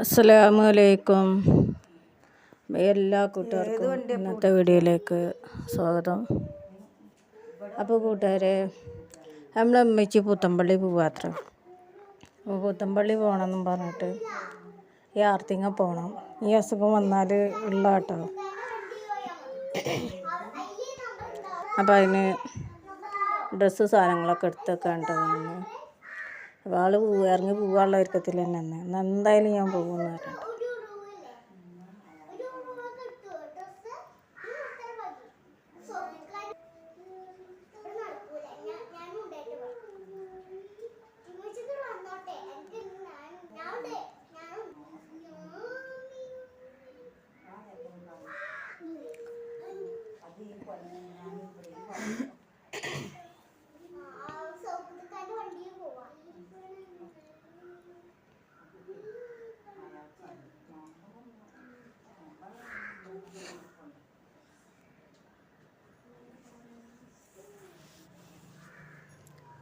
അസ്സലാമലൈക്കും. എല്ലാ കൂട്ടുകാർക്കും ഇന്നത്തെ വീഡിയോയിലേക്ക് സ്വാഗതം. അപ്പോൾ കൂട്ടുകാരെ, നമ്മളെ അമ്മച്ചി പുത്തമ്പള്ളി പോവാത്ര. അപ്പോൾ പുത്തമ്പള്ളി പോകണമെന്നും പറഞ്ഞിട്ട് ഈ ആർത്തിങ്ങ പോകണം. ഈ അസുഖം വന്നാൽ ഉള്ള കേട്ടോ. അപ്പോൾ അതിന് ഡ്രസ്സ് സാധനങ്ങളൊക്കെ എടുത്തൊക്കെ ഉണ്ടെന്ന്. അപ്പോൾ ആൾ ഇറങ്ങി പോകാനുള്ള ഒരുക്കത്തിൽ തന്നെ എന്തായാലും ഞാൻ പോകുമെന്ന് പറഞ്ഞിട്ട്.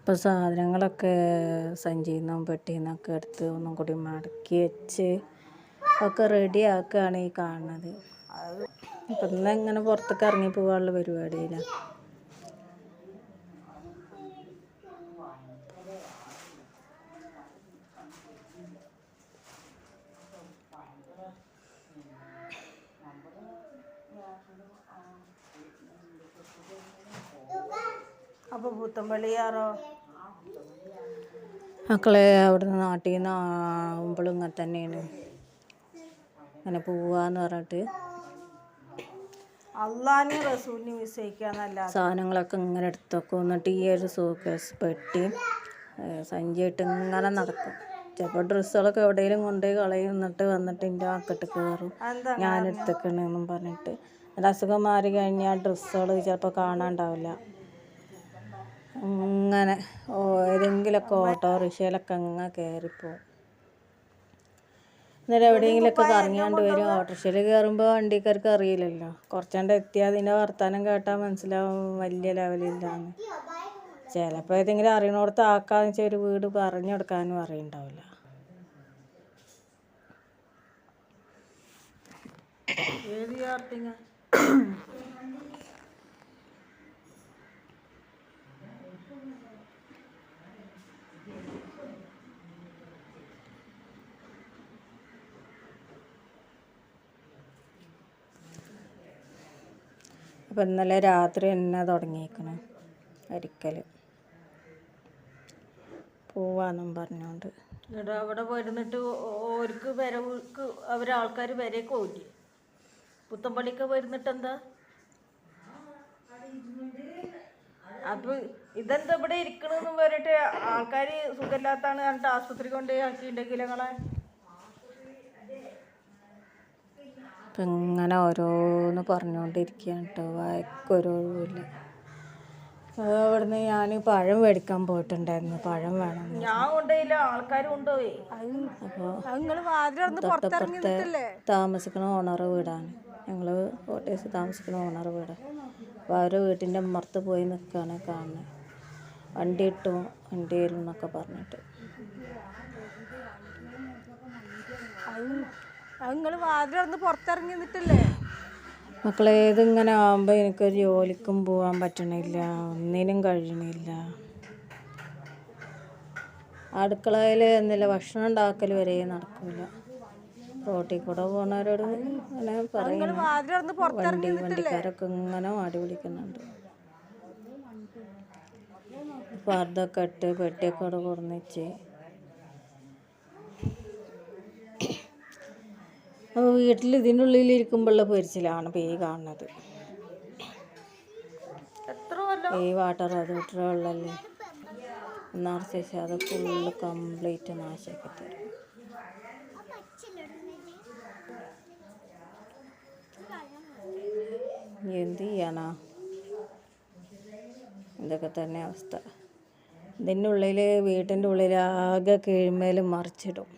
ഇപ്പോൾ സാധനങ്ങളൊക്കെ സഞ്ചിയിൽ നിന്നും പെട്ടിയിൽ നിന്നൊക്കെ എടുത്ത് ഒന്നും കൂടി മടക്കി വെച്ച് ഒക്കെ റെഡി ആക്കുകയാണ് ഈ കാണുന്നത്. ഇപ്പം ഇന്നെങ്ങനെ പുറത്തൊക്കെ ഇറങ്ങി പോകാനുള്ള പരിപാടിയിലാണ്. അപ്പോൾ പുത്തമ്പള്ളിയാറോ മക്കളെ അവിടുന്ന് നാട്ടിൽ നിന്ന് ആവുമ്പോഴും ഇങ്ങനെ തന്നെയാണ്. അങ്ങനെ പോവാന്ന് പറഞ്ഞിട്ട് അള്ളാഹിനെ റസൂലിനെ വിശ്വസിക്കാന്നല്ല സാധനങ്ങളൊക്കെ ഇങ്ങനെ എടുത്തൊക്കെ എന്നിട്ട് ഈ ഒരു സൂക്കേസ് പെട്ടി സഞ്ചിയായിട്ട് ഇങ്ങനെ നടക്കും. ചിലപ്പോൾ ഡ്രസ്സുകളൊക്കെ എവിടെയെങ്കിലും കൊണ്ടുപോയി കളയും. എന്നിട്ട് വന്നിട്ട് എൻ്റെ ആക്കട്ട് കയറും, ഞാനെടുത്തേക്കണെന്നും പറഞ്ഞിട്ട്. എൻ്റെ അസുഖം മാറി കഴിഞ്ഞാൽ ഡ്രസ്സുകൾ ചിലപ്പോൾ കാണാണ്ടാവില്ല. അങ്ങനെ ഏതെങ്കിലുമൊക്കെ ഓട്ടോറിക്ഷയിലൊക്കെ അങ്ങനെ കയറിപ്പോവും. എന്നിട്ട് എവിടെയെങ്കിലുമൊക്കെ കറങ്ങിയാണ്ട് വരും. ഓട്ടോറിക്ഷയിൽ കയറുമ്പോൾ വണ്ടിക്കാർക്ക് അറിയില്ലല്ലോ. കുറച്ചാണ്ട് എത്തിയാൽ അതിൻ്റെ വർത്തമാനം കേട്ടാൽ മനസ്സിലാവും വലിയ ലെവലില്ലാന്ന്. ചിലപ്പോൾ ഏതെങ്കിലും അറിയണോടത്ത് ആക്കാന്ന് വെച്ചാൽ ഒരു വീട് പറഞ്ഞു കൊടുക്കാനും അറിയണ്ടാവില്ല. അപ്പം ഇന്നലെ രാത്രി തന്നെ തുടങ്ങിയിരിക്കണം ഒരിക്കൽ പോവാന്നും പറഞ്ഞുകൊണ്ട്. എന്നിട്ട് അവിടെ പോയിരുന്നിട്ട് ഓർക്ക് വരവുക്ക് അവരാൾക്കാർ വരെയൊക്കെ ഓടി പുത്തമ്പള്ളിക്ക് പോയിരുന്നിട്ട് എന്താ അപ്പൊ ഇതെന്താ ഇവിടെ ഇരിക്കണെന്നും പറഞ്ഞിട്ട് ആൾക്കാർ സുഖമില്ലാത്താണ് പറഞ്ഞിട്ട് ആസ്പത്രി കൊണ്ട് ആക്കിയിട്ടുണ്ടെങ്കിൽ ഞങ്ങളെ അപ്പം ഇങ്ങനെ ഓരോന്ന് പറഞ്ഞുകൊണ്ടിരിക്കുകയാണ് കേട്ടോ. വായിക്കൊരോഴില്ല. അവിടുന്ന് ഞാൻ പഴം മേടിക്കാൻ പോയിട്ടുണ്ടായിരുന്നു. പഴം വേണം ഞാൻ കൊണ്ടുപോയില്ല, ആൾക്കാർ കൊണ്ടുപോയി. അപ്പോൾ തൊട്ടപ്പുറത്തെ താമസിക്കണ ഓണർ വീടാണ്. ഞങ്ങൾ കോട്ടേഴ്സ് താമസിക്കണ ഓണർ വീടാണ്. അപ്പോൾ അവരുടെ വീട്ടിൻ്റെ അമ്മർത്ത് പോയി നിൽക്കുകയാണ് കാണുന്നത്. വണ്ടി ഇട്ടു, വണ്ടി വരും എന്നൊക്കെ പറഞ്ഞിട്ട്. നിങ്ങൾ വാതിലൊന്ന് പുറത്തിറങ്ങി നിന്നിട്ടില്ലേ മക്കളെ? ഇതിങ്ങനെ ആകുമ്പോൾ എനിക്കൊരു ജോലിക്കും പോകാൻ പറ്റണില്ല, ഒന്നിനും കഴിയണില്ല. അടുക്കളയിൽ എന്തെങ്കിലും ഭക്ഷണം ഉണ്ടാക്കൽ വരെ നടക്കില്ല. റോട്ടിൽ കൂടെ പോണവരോട് അങ്ങനെ പറയുന്നു. വണ്ടിക്കാരൊക്കെ ഇങ്ങനെ മാടി പിടിക്കുന്നുണ്ട്. പർദ്ദൊക്കെ ഇട്ട് പെട്ടിയൊക്കെ അവിടെ കൊടുന്നിച്ച്. അപ്പോൾ വീട്ടിൽ ഇതിനുള്ളിൽ ഇരിക്കുമ്പോഴുള്ള പൊരിച്ചിലാണ് ഇപ്പോൾ ഈ കാണുന്നത്. ഈ വാട്ടർ അതോറിറ്റി വെള്ളമല്ലേ നിറച്ച് വെച്ചാൽ അത് ഫുള്ള് കംപ്ലീറ്റ് നാശമാക്കി തരും. എന്ത് ചെയ്യാനാ, ഇതൊക്കെ തന്നെ അവസ്ഥ. ഇതിൻ്റെ ഉള്ളിൽ വീട്ടിൻ്റെ ഉള്ളിൽ ആകെ കീഴ്മേലും മറിച്ചിടും.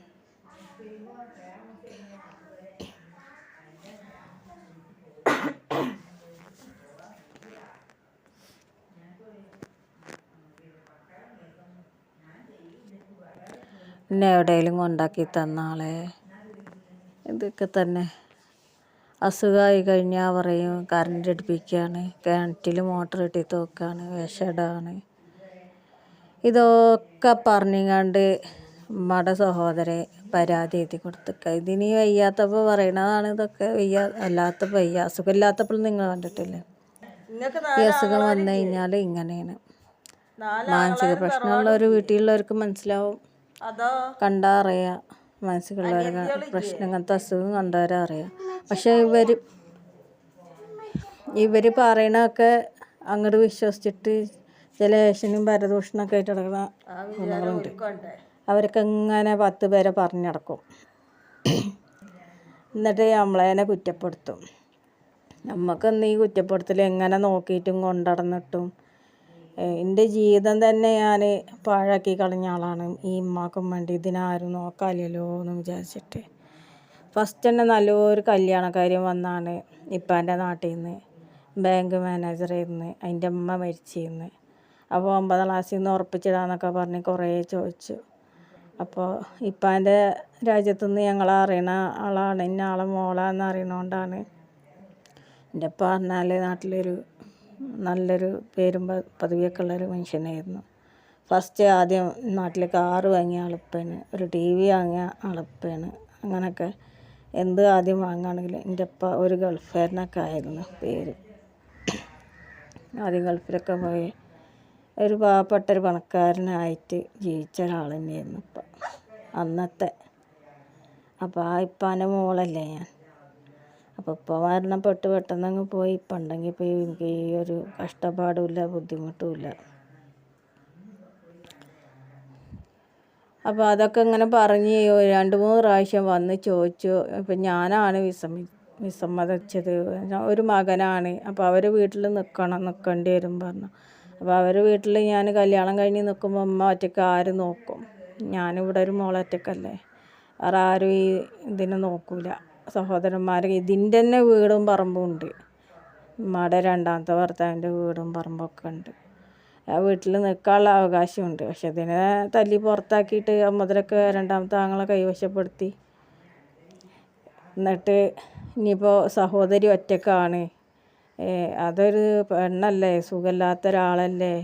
പിന്നെ എവിടെയെങ്കിലും കൊണ്ടാക്കി തന്നാളെ ഇതൊക്കെ തന്നെ. അസുഖമായി കഴിഞ്ഞാൽ പറയും കറണ്ട് അടുപ്പിക്കുകയാണ്, കിണറ്റിൽ മോട്ടർ ഇട്ടി തോക്കാണ്, വിഷടാണ്. ഇതൊക്കെ പറഞ്ഞുകൊണ്ട് ഉമ്മയുടെ സഹോദരെ പരാതി എഴുതി കൊടുത്തേക്കുക. ഇതിന് വയ്യാത്തപ്പോൾ പറയണതാണ് ഇതൊക്കെ. അല്ലാത്തപ്പോൾ വയ്യ. അസുഖമില്ലാത്തപ്പോൾ നിങ്ങൾ കണ്ടിട്ടില്ലേ? ഈ അസുഖം വന്നു കഴിഞ്ഞാൽ ഇങ്ങനെയാണ്. മാനസിക പ്രശ്നമുള്ളവർ വീട്ടിലുള്ളവർക്ക് മനസ്സിലാവും, കണ്ടാൽ അറിയാം. മാനസികമുള്ളവർ പ്രശ്നം ഇങ്ങനത്തെ അസുഖം കണ്ടവരെ അറിയാം. പക്ഷെ ഇവർ പറയണതൊക്കെ അങ്ങോട്ട് വിശ്വസിച്ചിട്ട് ചില ഏഷ്യനും പരദൂഷണമൊക്കെ ആയിട്ട് നടക്കുന്ന ഗുണങ്ങളുണ്ട്. അവരൊക്കെ ഇങ്ങനെ 10 പേരെ പറഞ്ഞടക്കും. എന്നിട്ട് നമ്മളതിനെ കുറ്റപ്പെടുത്തും. നമുക്കൊന്ന് ഈ കുറ്റപ്പെടുത്തൽ എങ്ങനെ നോക്കിയിട്ടും കൊണ്ടടന്നിട്ടും എൻ്റെ ജീവിതം തന്നെ ഞാൻ പാഴാക്കി കളഞ്ഞ ആളാണ്. ഈ ഉമ്മാക്കും വേണ്ടി ഇതിനാരും നോക്കാമല്ലോ എന്ന് വിചാരിച്ചിട്ട്. ഫസ്റ്റ് തന്നെ നല്ലൊരു കല്യാണക്കാര്യം വന്നാണ് ഇപ്പാൻ്റെ നാട്ടിൽ നിന്ന്. ബാങ്ക് മാനേജറായിരുന്നു. അതിൻ്റെ അമ്മ മരിച്ചിരുന്നു. അപ്പോൾ 9ാം ക്ലാസ്സിൽ നിന്ന് ഉറപ്പിച്ചിടാന്നൊക്കെ പറഞ്ഞ് കുറേ ചോദിച്ചു. അപ്പോൾ ഇപ്പാൻ്റെ രാജ്യത്തുനിന്ന് ഞങ്ങളെ അറിയണ ആളാണ്, ഇന്ന ആളെ മോളാന്ന് അറിയണോണ്ടാണ്. എൻ്റെ അപ്പ പറഞ്ഞാൽ നാട്ടിലൊരു നല്ലൊരു പേരും പദവിയൊക്കെ ഉള്ളൊരു മനുഷ്യനായിരുന്നു. ആദ്യം നാട്ടിൽ കാറ് വാങ്ങിയ ആളിപ്പാണ്, ഒരു TV വാങ്ങിയ ആളിപ്പാണ്. അങ്ങനെയൊക്കെ എന്ത് ആദ്യം വാങ്ങുകയാണെങ്കിലും എൻ്റെ അപ്പ ഒരു ഗൾഫുകാരനൊക്കെ ആയിരുന്നു പേര്. ആദ്യം ഗൾഫിലൊക്കെ പോയി ഒരു പാവപ്പെട്ടൊരു പണക്കാരനായിട്ട് ജീവിച്ച ഒരാൾ തന്നെയായിരുന്നു ഇപ്പം അന്നത്തെ. അപ്പോൾ ആ ഇപ്പാൻ്റെ മോളല്ലേ ഞാൻ. അപ്പോൾ ഇപ്പോൾ മരണപ്പെട്ട് പെട്ടെന്നങ്ങ് പോയി. ഇപ്പം ഉണ്ടെങ്കിൽ ഇപ്പോൾ എനിക്ക് ഈ ഒരു കഷ്ടപ്പാടുമില്ല, ബുദ്ധിമുട്ടുമില്ല. അപ്പോൾ അതൊക്കെ ഇങ്ങനെ പറഞ്ഞ് 2-3 പ്രാവശ്യം വന്ന് ചോദിച്ചു. ഇപ്പം ഞാനാണ് വിസമ്മതിച്ചത്. ഒരു മകനാണ്. അപ്പോൾ അവർ വീട്ടിൽ നിൽക്കേണ്ടി വരും പറഞ്ഞു. അപ്പോൾ അവർ വീട്ടിൽ ഞാൻ കല്യാണം കഴിഞ്ഞ് നിൽക്കുമ്പോൾ അമ്മ ഒറ്റയ്ക്ക് ആര് നോക്കും? ഞാനിവിടെ ഒരു മോളെ ഒറ്റയ്ക്കല്ലേ, വേറെ ആരും ഈ ഇതിനെ നോക്കൂല. സഹോദരന്മാർ ഇതിൻ്റെ തന്നെ വീടും പറമ്പും ഉണ്ട്. ഉമ്മയുടെ 2ാമത്തെ ഭർത്താവിൻ്റെ വീടും പറമ്പൊക്കെ ഉണ്ട്. ആ വീട്ടിൽ നിൽക്കാനുള്ള അവകാശമുണ്ട്. പക്ഷെ ഇതിനെ തല്ലി പുറത്താക്കിയിട്ട് മുതലൊക്കെ 2ാമത്തെ ആങ്ങളെ കൈവശപ്പെടുത്തി. എന്നിട്ട് ഇനിയിപ്പോൾ സഹോദരി ഒറ്റക്കാണ്, അതൊരു പെണ്ണല്ലേ, സുഖമില്ലാത്ത ഒരാളല്ലേ,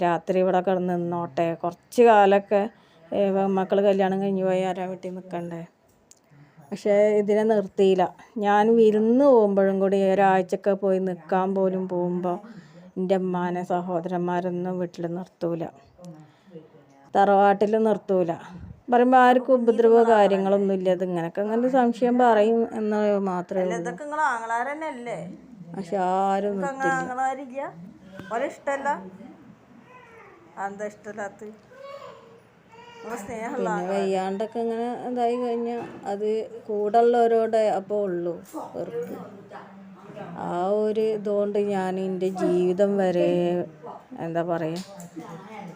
രാത്രി ഇവിടെ കിടന്ന് നിന്നോട്ടെ, കുറച്ച് കാലമൊക്കെ മക്കൾ കല്യാണം കഴിഞ്ഞ് പോയി ആരാ വീട്ടിൽ നിൽക്കണ്ടേ. പക്ഷേ ഇതിനെ നിർത്തിയില്ല. ഞാൻ വിരുന്ന് പോകുമ്പോഴും കൂടി ഒരാഴ്ചയൊക്കെ പോയി നിൽക്കാൻ പോലും പോകുമ്പോൾ എൻ്റെ ഉമ്മാനെ സഹോദരന്മാരൊന്നും വീട്ടിൽ നിർത്തൂല, തറവാട്ടിൽ നിർത്തൂല. പറയുമ്പോൾ ആർക്കും ഉപദ്രവോ കാര്യങ്ങളൊന്നും ഇല്ല. ഇത് ഇങ്ങനെയൊക്കെ അങ്ങനെ സംശയം പറയും എന്ന് മാത്രമേ ഉള്ളൂ. പക്ഷെ ആരും പിന്നെ വയ്യാണ്ടൊക്കെ ഇങ്ങനെ ഇതായി കഴിഞ്ഞാൽ അത് കൂടുള്ളവരോടെ അപ്പോൾ ഉള്ളൂ വെറുപ്പ്. ആ ഒരു ഇതുകൊണ്ട് ഞാൻ എൻ്റെ ജീവിതം വരെ എന്താ പറയുക,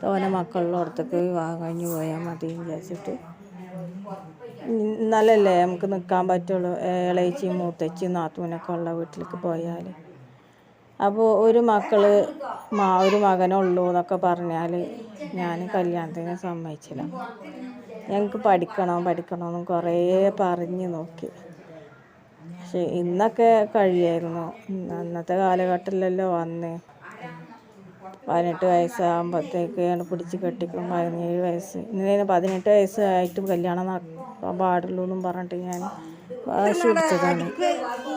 തോനെ മക്കളുള്ളടത്തൊക്കെ വിവാഹം കഴിഞ്ഞ് പോയാൽ മതി വിചാരിച്ചിട്ട്. എന്നാലല്ലേ നമുക്ക് നിൽക്കാൻ പറ്റുള്ളൂ. ഇളയച്ചി മൂത്തച്ചി നാത്തൂനൊക്കെ ഉള്ള വീട്ടിലേക്ക് പോയാൽ. അപ്പോൾ ഒരു മകനുള്ളൂ എന്നൊക്കെ പറഞ്ഞാൽ ഞാൻ കല്യാണത്തിന് സമ്മതിച്ചില്ല. ഞങ്ങൾക്ക് പഠിക്കണമെന്നും കുറേ പറഞ്ഞ് നോക്കി. പക്ഷെ ഇന്നൊക്കെ കഴിയായിരുന്നു. അന്നത്തെ കാലഘട്ടത്തിലല്ലോ വന്ന് 18 വയസ്സാകുമ്പോഴത്തേക്കാണ് പിടിച്ച് കെട്ടിക്കും. 17 വയസ്സ് ഇന്നലെ 18 വയസ്സായിട്ടും കല്യാണം നടക്കാൻ പാടുള്ളൂ എന്നും പറഞ്ഞിട്ട് ഞാൻ വാശി പിടിച്ചതാണ്.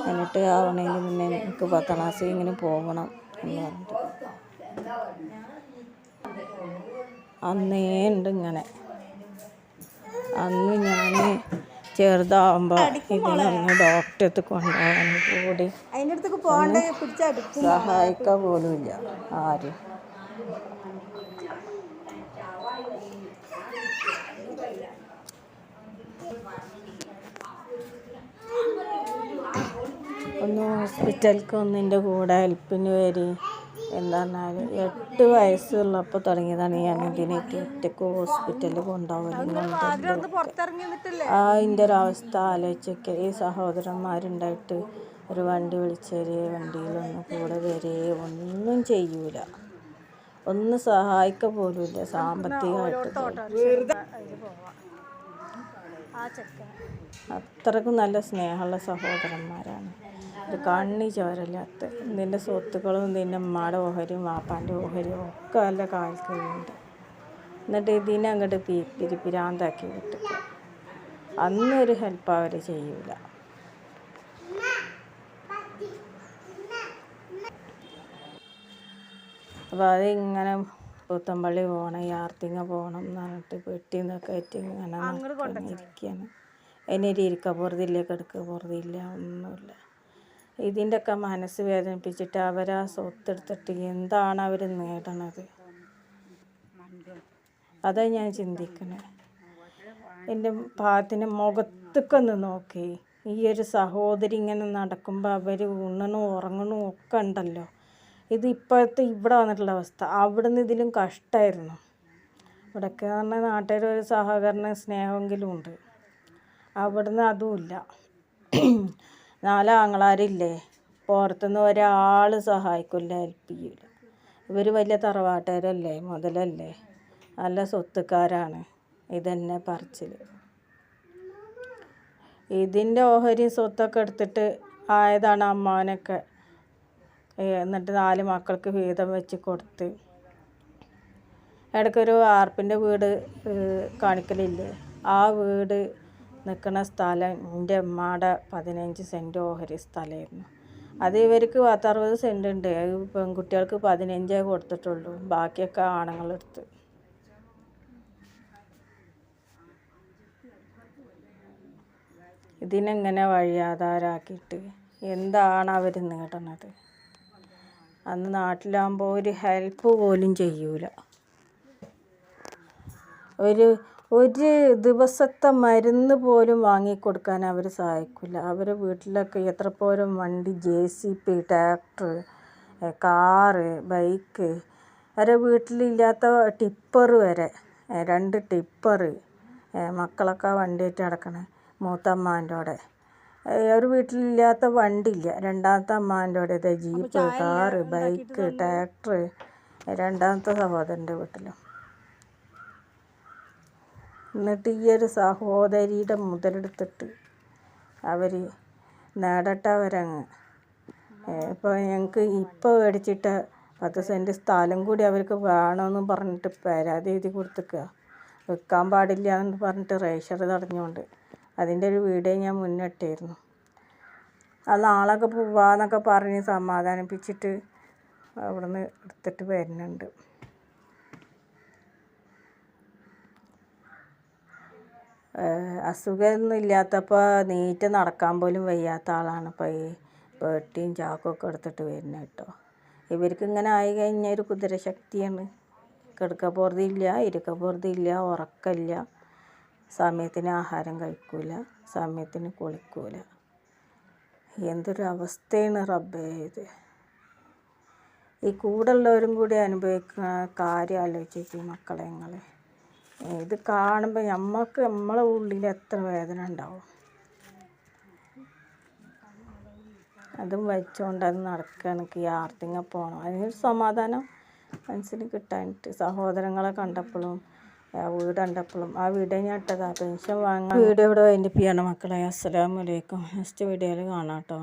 എന്നിട്ട് ആവണേന് മുന്നേ എനിക്ക് 10ാം ക്ലാസ്സിൽ ഇങ്ങനെ പോകണം എന്ന് പറഞ്ഞിട്ട് അന്നേ ഉണ്ട് ഇങ്ങനെ. അന്ന് ഞാൻ ചെറുതാവുമ്പോൾ ഇതിനൊന്ന് ഡോക്ടറെടുത്ത് കൊണ്ടുപോകാൻ കൂടി സഹായിക്കാൻ പോലുമില്ല ആരും. ഒന്ന് ഹോസ്പിറ്റലിലേക്ക് ഒന്നിൻ്റെ കൂടെ ഹെൽപ്പിന് വരി എന്താ പറഞ്ഞാൽ 8 വയസ്സുള്ളപ്പോൾ തുടങ്ങിയതാണ് ഞാൻ ഇതിനേക്ക് ഒറ്റയ്ക്ക് ഹോസ്പിറ്റലിൽ കൊണ്ടുപോകലും. അതിൻ്റെ ഒരവസ്ഥ ആലോചിച്ചൊക്കെ ഈ സഹോദരന്മാരുണ്ടായിട്ട് ഒരു വണ്ടി വിളിച്ചേര്, വണ്ടിയിലൊന്നും കൂടെ വരെ ഒന്നും ചെയ്യൂല, ഒന്നും സഹായിക്ക പോലുമില്ല സാമ്പത്തികമായിട്ട്. അത്രക്കും നല്ല സ്നേഹമുള്ള സഹോദരന്മാരാണ്. ഒരു കണ്ണി ചോരല്ലാത്ത നിൻ്റെ സ്വത്തുക്കളും നിൻ്റെ ഉമ്മയുടെ ഓഹരിയും വാപ്പാൻ്റെ ഓഹരിയും ഒക്കെ നല്ല കാൽക്കലുണ്ട്. എന്നിട്ട് ഇതിനെ അങ്ങോട്ട് പിരിപ്പിരാന്താക്കി വിട്ടിട്ട് അന്നൊരു ഹെൽപ്പ് അവർ ചെയ്യൂല. അപ്പോൾ അതിങ്ങനെ പുത്തമ്പള്ളി പോകണം, യാർത്തിങ്ങ പോകണം എന്ന് പറഞ്ഞിട്ട് പെട്ടിന്നൊക്കെ ആയിട്ട് ഇങ്ങനെ ഇരിക്കുകയാണ്. അതിനൊരു ഇരിക്ക പുറതില്ല, കിടക്കുക പുറതില്ല, ഒന്നുമില്ല. ഇതിൻ്റെയൊക്കെ മനസ്സ് വേദനിപ്പിച്ചിട്ട് അവരാ സ്വത്തെടുത്തിട്ട് എന്താണ് അവർ നേടണത്? അതാ ഞാൻ ചിന്തിക്കണേ. എൻ്റെ പാത്തിൻ്റെ മുഖത്തേക്കൊന്ന് നോക്കി. ഈ ഒരു സഹോദരി ഇങ്ങനെ നടക്കുമ്പോൾ അവർ ഉണ്ണണും ഉറങ്ങണും ഒക്കെ ഉണ്ടല്ലോ. ഇത് ഇപ്പോഴത്തെ ഇവിടെ വന്നിട്ടുള്ള അവസ്ഥ. അവിടുന്ന് ഇതിലും കഷ്ടമായിരുന്നു. ഇവിടെയൊക്കെ പറഞ്ഞാൽ നാട്ടുകാർ ഒരു സഹകരണ സ്നേഹമെങ്കിലും ഉണ്ട്. അവിടുന്ന് അതുമില്ല. 4 ആങ്ങളാരില്ലേ, പുറത്തുനിന്ന് ഒരാൾ സഹായിക്കില്ല, ഹെൽപ്പ് ചെയ്യില്ല. ഇവർ വലിയ തറവാട്ടുകാരല്ലേ, മുതലല്ലേ, നല്ല സ്വത്തുക്കാരാണ്. ഇതന്നെ പറച്ചിൽ. ഇതിൻ്റെ ഓഹരിയും സ്വത്തൊക്കെ എടുത്തിട്ട് ആയതാണ് അമ്മാവനൊക്കെ. എന്നിട്ട് 4 മക്കൾക്ക് വീതം വെച്ച് കൊടുത്ത്. ഇടയ്ക്കൊരു വാർപ്പിൻ്റെ വീട് കാണിക്കലില്ലേ, ആ വീട് നിൽക്കുന്ന സ്ഥലം എൻ്റെ ഉമ്മയുടെ 15 സെൻറ്റ് ഓഹരി സ്ഥലമായിരുന്നു. അത് ഇവർക്ക് 60 സെൻറ്റ് ഉണ്ട്. അത് പെൺകുട്ടികൾക്ക് 15 കൊടുത്തിട്ടുള്ളൂ, ബാക്കിയൊക്കെ ആണുങ്ങളെടുത്ത്. ഇതിനെങ്ങനെ വഴിയാധാരാക്കിയിട്ട് എന്താണ് അവർ നേടണത്? അന്ന് നാട്ടിലാകുമ്പോൾ ഒരു ഹെൽപ്പ് പോലും ചെയ്യൂല. ഒരു ദിവസത്തെ മരുന്ന് പോലും വാങ്ങിക്കൊടുക്കാൻ അവർ സഹായിക്കില്ല. അവരെ വീട്ടിലൊക്കെ എത്ര പോലും വണ്ടി, JCB, ട്രാക്ടർ, കാറ്, ബൈക്ക്, അവരെ വീട്ടിലില്ലാത്ത ടിപ്പർ വരെ, 2 ടിപ്പർ, മക്കളൊക്കെ വണ്ടിയായിട്ട് നടക്കണേ. മൂത്തമ്മാൻ്റെ അവിടെ ഒരു വീട്ടിലില്ലാത്ത വണ്ടിയില്ല. രണ്ടാമത്തെ അമ്മാൻ്റെ അവിടെ ഇതേ ജീപ്പ്, കാറ്, ബൈക്ക്, ട്രാക്ടർ, രണ്ടാമത്തെ സഹോദരൻ്റെ വീട്ടിലും. എന്നിട്ട് ഈ ഒരു സഹോദരിയുടെ മുതലെടുത്തിട്ട് അവർ നേടട്ടെ അവരങ്ങ്. ഇപ്പോൾ ഞങ്ങൾക്ക് ഇപ്പോൾ മേടിച്ചിട്ട് 10 സെൻറ്റ് സ്ഥലം കൂടി അവർക്ക് വേണമെന്ന് പറഞ്ഞിട്ട് പരാതി എഴുതി കൊടുത്തിക്കുക. വിൽക്കാൻ പാടില്ല എന്ന് പറഞ്ഞിട്ട് രജിസ്റ്റർ തടഞ്ഞുകൊണ്ട്. അതിൻ്റെ ഒരു വീഡിയോ ഞാൻ മുന്നിട്ടായിരുന്നു. അത് നാളൊക്കെ പോവാന്നൊക്കെ പറഞ്ഞ് സമാധാനിപ്പിച്ചിട്ട് അവിടുന്ന് എടുത്തിട്ട് വരുന്നുണ്ട്. അസുഖമൊന്നും ഇല്ലാത്തപ്പോൾ നീറ്റ് നടക്കാൻ പോലും വയ്യാത്ത ആളാണ് ഇപ്പോൾ ഈ പെട്ടിയും ചാക്കൊക്കെ എടുത്തിട്ട് വരുന്നത് കേട്ടോ. ഇവർക്ക് ഇങ്ങനെ ആയി കഴിഞ്ഞാൽ ഒരു കുതിരശക്തിയാണ്. കിടക്കപ്പുറതില്ല, ഇരിക്കപ്പുറതില്ല, ഉറക്കമില്ല, സമയത്തിന് ആഹാരം കഴിക്കൂല, സമയത്തിന് കുളിക്കൂല. എന്തൊരു അവസ്ഥയാണ് റബ്ബേ ഇത്. ഈ കൂടുള്ളവരും കൂടി അനുഭവിക്കുന്ന കാര്യം ആലോചിക്കും മക്കളെ നിങ്ങൾ. ഇത് കാണുമ്പോൾ നമ്മളെ ഉള്ളിൽ എത്ര വേദന ഉണ്ടാവും. അതും വെച്ചുകൊണ്ട് അത് നടക്കുകയാണെങ്കിൽ യാർത്തിങ്ങ പോകണം. അതിനൊരു സമാധാനം മനസ്സിന് കിട്ടാനിട്ട്. സഹോദരങ്ങളെ കണ്ടപ്പോഴും ആ വീട് കണ്ടപ്പോഴും ആ വീഡിയോ ഞാൻ ഇട്ടതാണ്. പെൻഷൻ വാങ്ങാൻ വീഡിയോ ഇവിടെ വൈൻഡപ്പ് ചെയ്യണം മക്കളെ. അസ്സലാമു അലൈക്കും. നെക്സ്റ്റ് വീഡിയോയിൽ കാണാം കേട്ടോ.